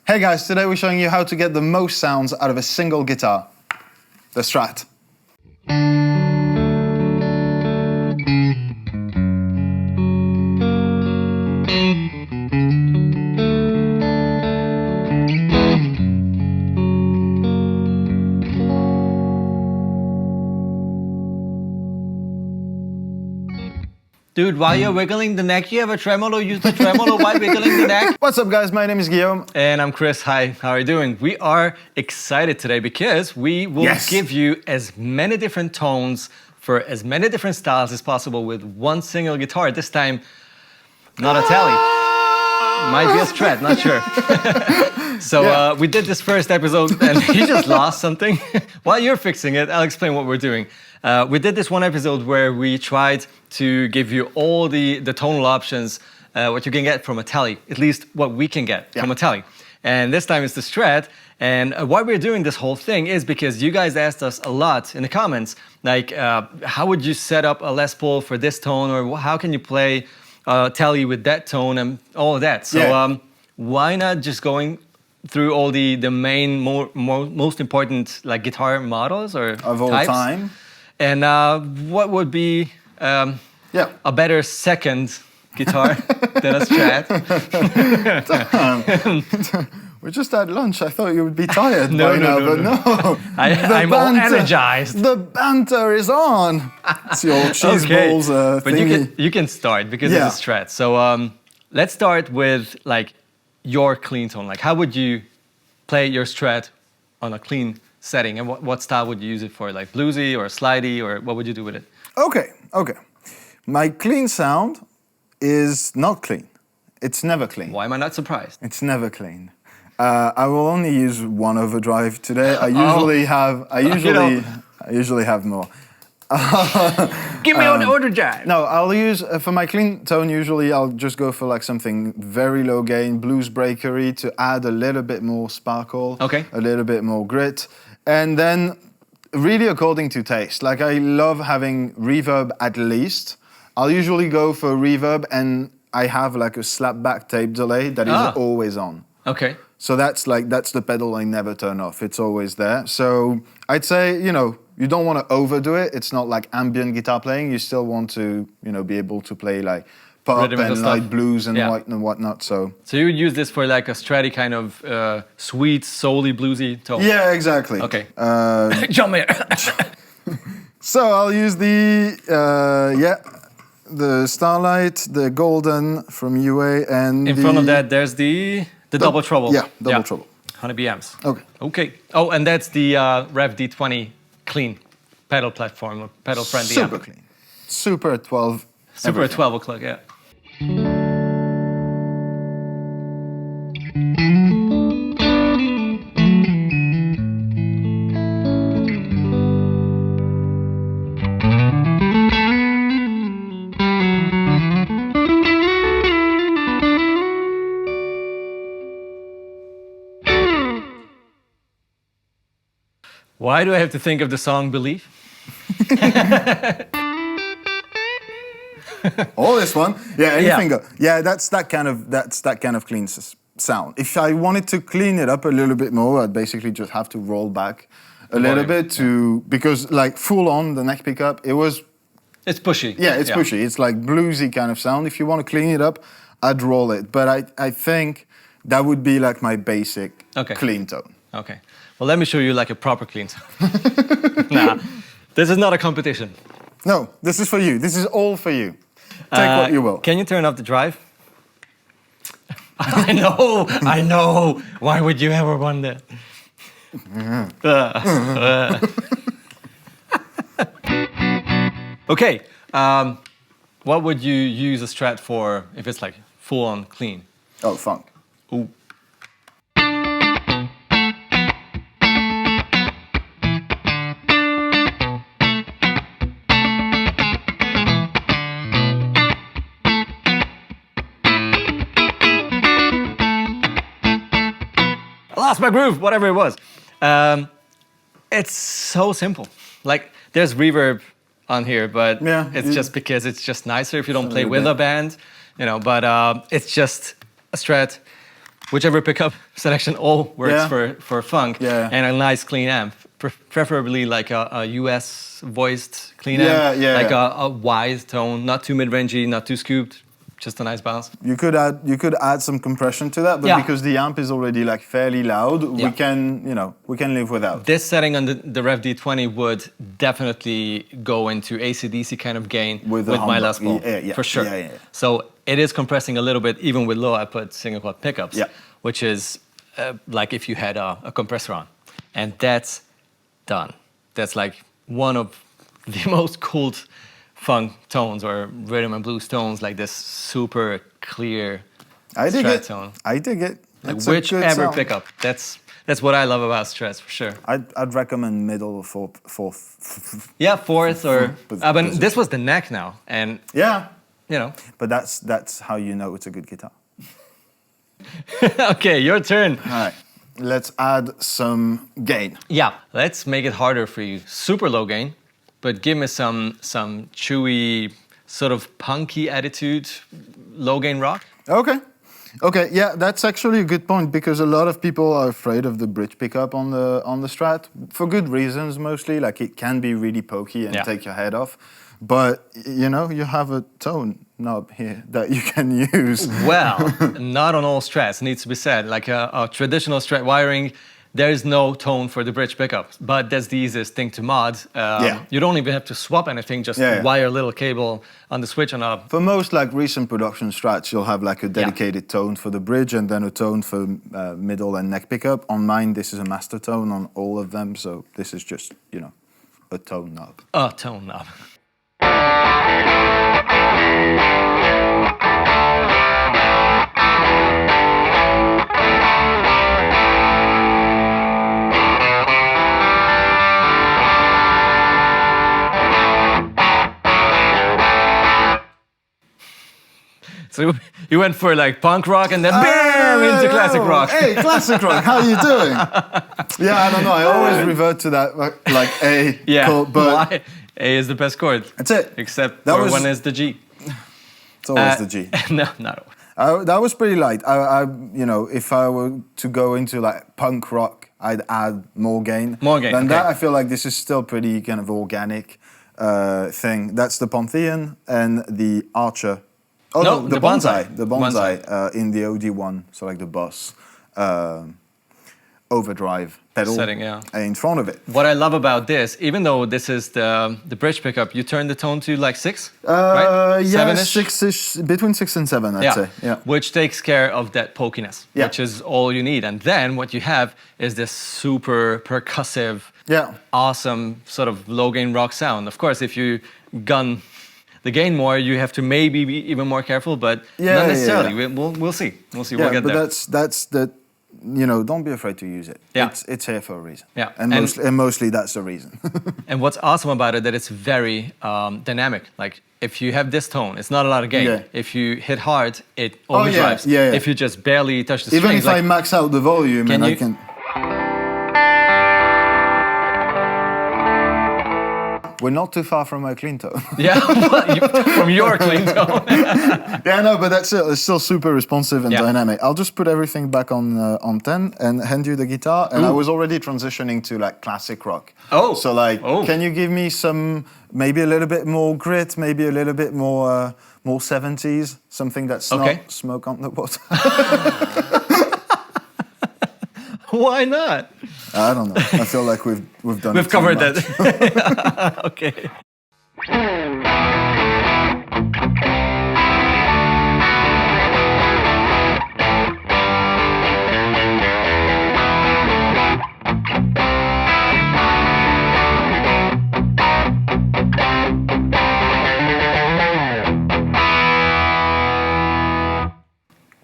Hey guys, today we're showing you how to get the most sounds out of a single guitar, the Strat. Dude, while you're wiggling the neck, you have a tremolo. Use the tremolo while wiggling the neck. What's up guys, my name is Guillaume. And I'm Kris. Hi, how are you doing? We are excited today because we will give you as many different tones for as many different styles as possible with one single guitar. This time, not a Tele. Might be a Strat, not sure. So we did this first episode and he just lost something. While you're fixing it, I'll explain what we're doing. We did this one episode where we tried to give you all the tonal options, what you can get from a Tele, at least what we can get from a Tele. And this time it's the Strat. And why we're doing this whole thing is because you guys asked us a lot in the comments, like how would you set up a Les Paul for this tone, or how can you play Tele with that tone and all of that. So why not just going through all the main, most important like guitar models or of all types? Time. And what would be a better second guitar than a Strat? We just had lunch. I thought you would be tired by now, but no. I'm all energized. The banter is on. It's your cheese balls but thingy. you can start because it's a Strat. So let's start with like your clean tone. Like how would you play your Strat on a clean setting, and what style would you use it for? Like bluesy or slidey, or what would you do with it? Okay. My clean sound is not clean. It's never clean. Why am I not surprised? It's never clean. I will only use one overdrive today. I usually have more. Give me an overdrive. No, I'll use for my clean tone. Usually, I'll just go for like something very low gain, blues breakery, to add a little bit more sparkle, a little bit more grit, and then really according to taste. Like I love having reverb at least. I'll usually go for reverb, and I have like a slapback tape delay that is always on. Okay. So that's the pedal I never turn off. It's always there. So I'd say, you don't want to overdo it. It's not like ambient guitar playing. You still want to, be able to play like pop and light blues and whatnot. So you would use this for like a Stratty kind of sweet, soul-y, bluesy tone? Yeah, exactly. Okay. Jump here. So I'll use the Starlight, the Golden from UA, and in front of that there's the double trouble. Yeah, double trouble. 100 BMs. Okay. Oh, and that's the Rev D20 clean pedal platform, or pedal friendly. Super clean. Super at 12. Super at 12 o'clock, yeah. Why do I have to think of the song Believe? All this one, anything. That's that kind of clean sound. If I wanted to clean it up a little bit more, I'd basically just have to roll back a little bit because like full on the neck pickup, it's pushy. Yeah, it's pushy. It's like bluesy kind of sound. If you want to clean it up, I'd roll it. But I think that would be like my basic clean tone. Okay. Well, let me show you like a proper clean tone. Nah, this is not a competition. No, this is for you. This is all for you. Take what you will. Can you turn off the drive? I know. Why would you ever want that? Okay, what would you use a Strat for if it's like full on clean? Oh, funk. Ooh. Lost my groove, whatever it was. It's so simple. Like, there's reverb on here, but it's just because it's just nicer if you don't play with a band, but it's just a Strat whichever pickup selection all works for funk, Yeah. and a nice clean amp, preferably like a US voiced clean amp, like a wide tone, not too mid-rangey, not too scooped, just a nice bounce. You could add some compression to that, but because the amp is already like fairly loud, we can live without. This setting on the Rev D20 would definitely go into AC/DC kind of gain with my Les Paul, for sure. So it is compressing a little bit, even with low output single quad pickups, which is like if you had a compressor on, and that's done. That's like one of the most cool funk tones or rhythm and blues tones, like this super clear Strat tone. I dig it. Like whichever pickup. That's what I love about Strats, for sure. I'd recommend middle or fourth. Yeah, fourth or. But this was the neck now, and But that's how you know it's a good guitar. Okay, your turn. All right, let's add some gain. Yeah, let's make it harder for you. Super low gain, but give me some chewy, sort of punky attitude, low gain rock. Okay, yeah, that's actually a good point, because a lot of people are afraid of the bridge pickup on the Strat for good reasons mostly. Like it can be really pokey and take your head off, but you have a tone knob here that you can use. Well, not on all Strats, needs to be said. Like a traditional Strat wiring, there is no tone for the bridge pickup, but that's the easiest thing to mod. You don't even have to swap anything, just wire a little cable on the switch and up. For most like recent production Strats, you'll have like a dedicated tone for the bridge and then a tone for middle and neck pickup. On mine, this is a master tone on all of them, so this is just, a tone knob. A tone knob. So you went for like punk rock and then bam into classic rock. Hey, classic rock, how are you doing? I don't know, I always revert to that like A chord, but why? A is the best chord. That's it. Except for one is the G. It's always the G. No, not always. That was pretty light. If I were to go into like punk rock, I'd add more gain. More gain. Than that, I feel like this is still pretty kind of organic thing. That's the Pantheon and the Archer. Oh no, the Bonsai. The Bonsai in the OD1, so like the Boss overdrive pedal setting, in front of it. What I love about this, even though this is the bridge pickup, you turn the tone to like 6, right? Yeah, 6-ish, between 6 and 7, I'd say. Yeah. Which takes care of that pokiness, which is all you need. And then what you have is this super percussive, awesome sort of low gain rock sound. Of course, if you gun the gain more, you have to maybe be even more careful, but not necessarily. We'll see. We'll see. We'll get there. But that's the. Don't be afraid to use it. It's here for a reason. Yeah, and mostly that's the reason. And what's awesome about it that it's very dynamic. Like if you have this tone, it's not a lot of gain. If you hit hard, it overdrives. If you just barely touch the strings, even if I max out the volume, I can. We're not too far from my clean tone. From your clean tone. But that's it. It's still super responsive and dynamic. I'll just put everything back on 10 and hand you the guitar. And I was already transitioning to like classic rock. So like, can you give me some, maybe a little bit more grit, maybe a little bit more 70s, something that's not Smoke on the Water? Why not? I don't know. I feel like we've done. We've covered that. Okay.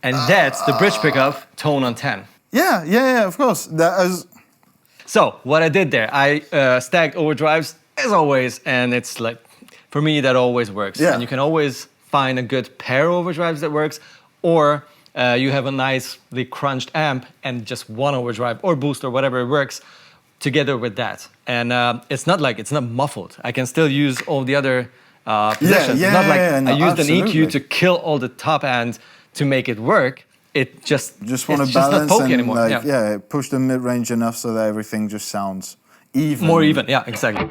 And that's the bridge pickup, tone on 10. Yeah, of course. So what I did there, I stacked overdrives as always, and it's like, for me, that always works. And you can always find a good pair of overdrives that works, or you have a nicely crunched amp and just one overdrive or boost or whatever works together with that. And it's not muffled. I can still use all the other positions. It's not like I used an EQ to kill all the top end to make it work. it just want to balance just not pokey and anymore. like, push the mid-range enough so that everything just sounds even. More even, yeah, exactly.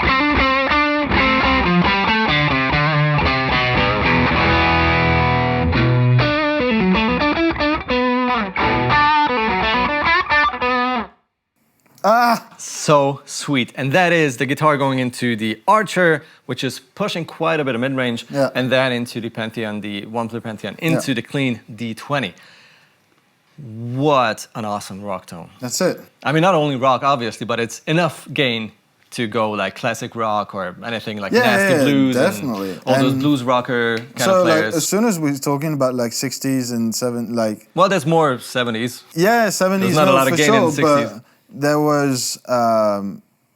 So sweet. And that is the guitar going into the Archer, which is pushing quite a bit of mid-range, and then into the Pantheon, the one-player Pantheon, into the clean D20. What an awesome rock tone. That's it. I mean, not only rock, obviously, but it's enough gain to go like classic rock or anything like nasty blues. Definitely. And all those blues rocker kind of players. Like, as soon as we're talking about like 60s and well, there's more 70s. Yeah, 70s. There's not a lot of gain in the 60s. But there was,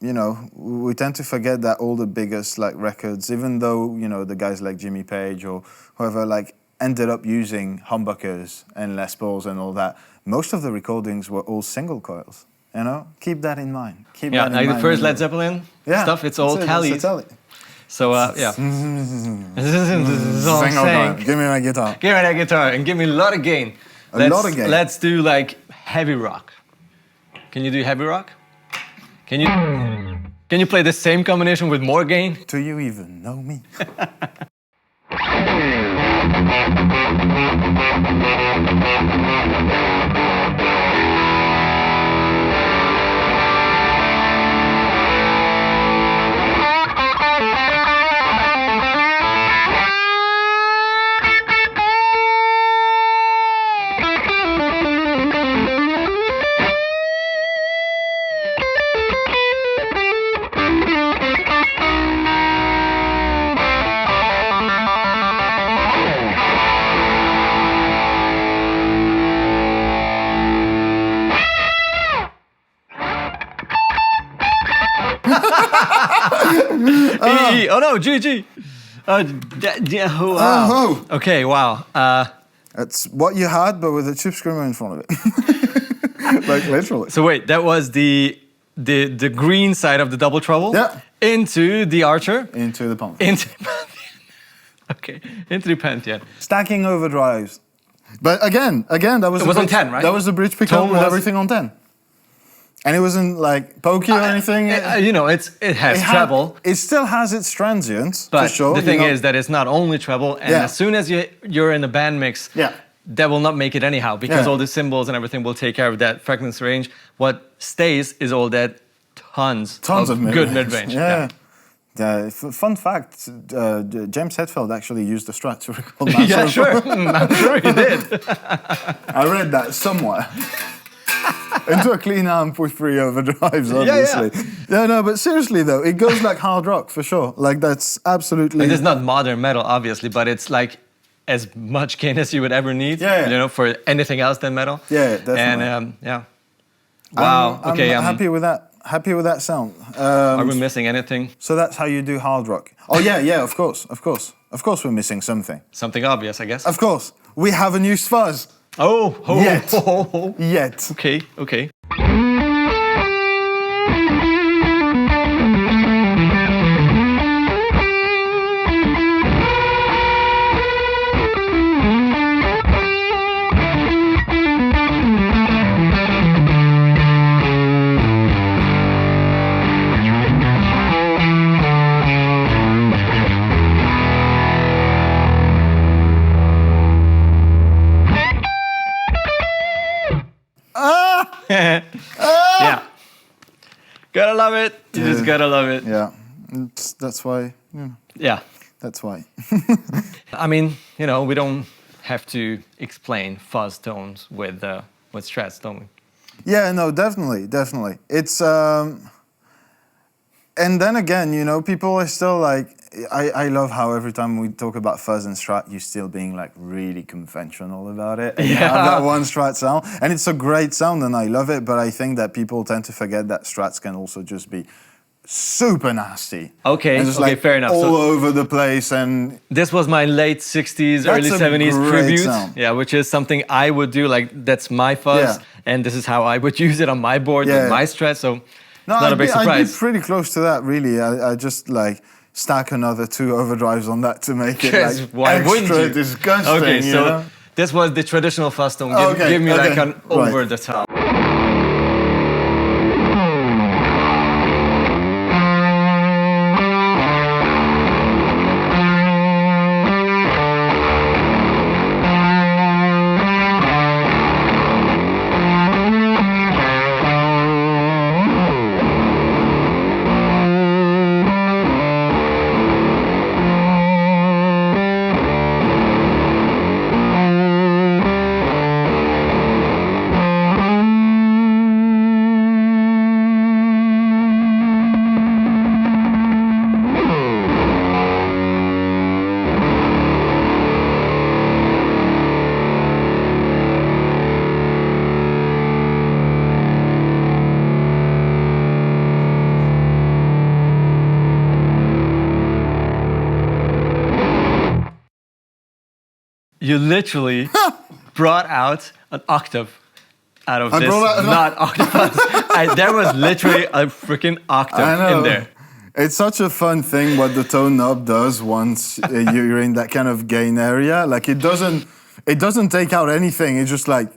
you know, we tend to forget that all the biggest like records, even though, you know, the guys like Jimmy Page or whoever like ended up using humbuckers and Les Pauls and all that, most of the recordings were all single coils. You know, keep that in mind. Keep that in like mind. The first Led Zeppelin stuff, it's all Tele. So, yeah. This is all I'm saying. Give me my guitar. Give me that guitar and give me a lot of gain. Let's do like heavy rock. Can you do heavy rock? Can you play the same combination with more gain? Do you even know me? Oh no, GG. Okay, wow. That's what you had, but with a chip screamer in front of it. Like literally. So wait, that was the green side of the double trouble? Yeah. Into the Archer? Into the Pantheon. Into the Pantheon. Okay, into the Pantheon. Stacking overdrives. But again, that was... It was on 10, right? That was the bridge pickup with everything on 10. And it wasn't like pokey or anything. You know, it has treble. It still has its transients, but for sure. The thing is that it's not only treble, and as soon as you're in a band mix, that will not make it anyhow, because all the cymbals and everything will take care of that frequency range. What stays is all that tons of good mid-range. Fun fact, James Hetfield actually used the Strat to record that. Yeah, sure. I'm sure he did. I read that somewhere. Into a clean amp with 3 overdrives, obviously. No, but seriously though, it goes like hard rock for sure. Like that's absolutely... Like, it's not modern metal, obviously, but it's like as much gain as you would ever need, you know, for anything else than metal. Yeah, definitely. And wow. I'm happy with that. Happy with that sound. Are we missing anything? So that's how you do hard rock. Oh yeah, of course. Of course we're missing something. Something obvious, I guess. Of course. We haven't used fuzz. Yet. Okay. Yeah. Gotta love it. You just gotta love it. Yeah. That's why. Yeah. That's why. I mean, you know, we don't have to explain fuzz tones with strats, don't we? Yeah, no, definitely. It's and then again, you know, people are still like, I love how every time we talk about fuzz and strat, you're still being like really conventional about it. And you have that one strat sound, and it's a great sound, and I love it. But I think that people tend to forget that strats can also just be super nasty. Okay, like fair enough. All over the place, and this was my late '60s, early '70s tribute. Sound. Yeah, which is something I would do. Like that's my fuzz, and this is how I would use it on my board with my strat. So. No, not a big surprise. I'd be pretty close to that, really. I just like stack another 2 overdrives on that to make it like extra disgusting. Okay, so This was the traditional fuzz tone. Give me like an over the top. You literally brought out an octave out of this, not octopus. There was literally a freaking octave in there. It's such a fun thing what the tone knob does once you're in that kind of gain area. Like it doesn't take out anything. It's just like,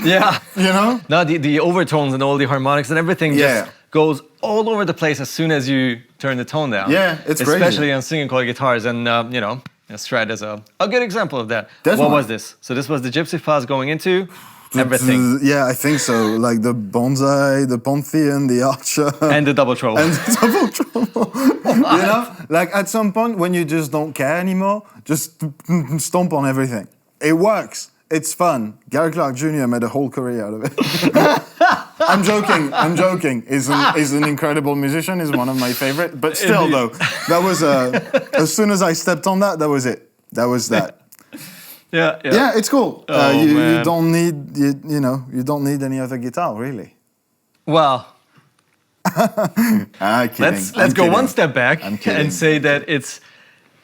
yeah, you know. No, the overtones and all the harmonics and everything just goes all over the place as soon as you turn the tone down. Yeah, it's crazy. Especially on singing coil guitars, and you know. Strat is a good example of that. Definitely. What was this? So this was the Gypsy Fuzz going into everything. Yeah, I think so. Like the bonsai, the Pantheon, the Archer. And the double treble. And the double treble. You know? Like at some point when you just don't care anymore, just stomp on everything. It works. It's fun. Gary Clark Jr. made a whole career out of it. I'm joking. He's an incredible musician. He's one of my favorite. But still, though, that was as soon as I stepped on that, that was it. That was that. Yeah, it's cool. You don't need you don't need any other guitar, really. Well, let's go one step back and say that it's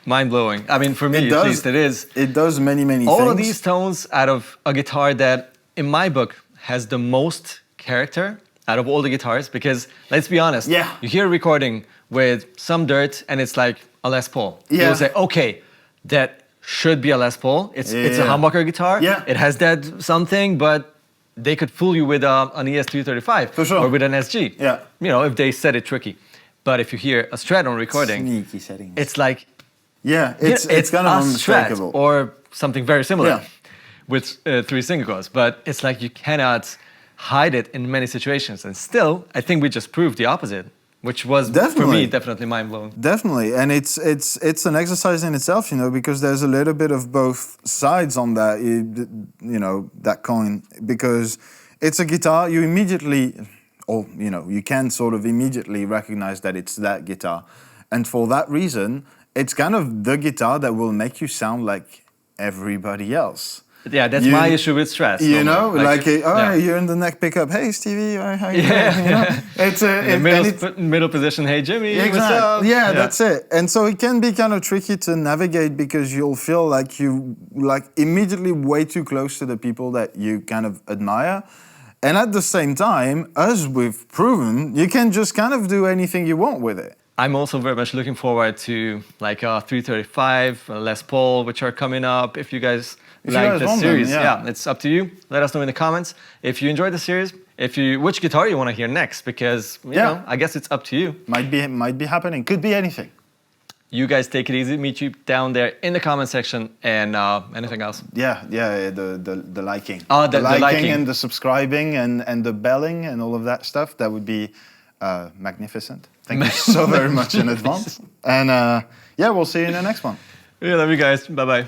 mind-blowing. I mean, for me, at least, it is. It does many things. All of these tones out of a guitar that, in my book, has the most character out of all the guitars, because let's be honest, you hear a recording with some dirt and it's like a Les Paul. You'll say, okay, that should be a Les Paul. It's a humbucker guitar. It has that something, but they could fool you with an ES335 for sure. Or with an SG. Yeah. You know, if they set it tricky. But if you hear a Strat on recording, sneaky settings. It's like it's kind of unmistakable. Or something very similar with 3 single coils. But it's like you cannot hide it in many situations. And still, I think we just proved the opposite, which was, for me, definitely mind-blowing. Definitely. And it's an exercise in itself, you know, because there's a little bit of both sides on that, you know, that coin. Because it's a guitar, you immediately, or, you know, you can sort of immediately recognize that it's that guitar. And for that reason, it's kind of the guitar that will make you sound like everybody else. Yeah, that's my issue with Strats. You know, you're in the neck pickup. Hey, Stevie, how you doing? You know? It's middle position. Hey, Jimmy, exactly. What's up? Yeah, that's it. And so it can be kind of tricky to navigate because you'll feel like you immediately way too close to the people that you kind of admire. And at the same time, as we've proven, you can just kind of do anything you want with it. I'm also very much looking forward to like a 335, a Les Paul, which are coming up. If you guys like the series, it's up to you. Let us know in the comments if you enjoyed the series. Which guitar you want to hear next, because you know, I guess it's up to you. Might be happening. Could be anything. You guys take it easy. Meet you down there in the comment section, and anything else. The liking. The liking and the subscribing and the belling and all of that stuff. That would be magnificent. Thank you so very much in advance. And we'll see you in the next one. Yeah, love you guys. Bye-bye.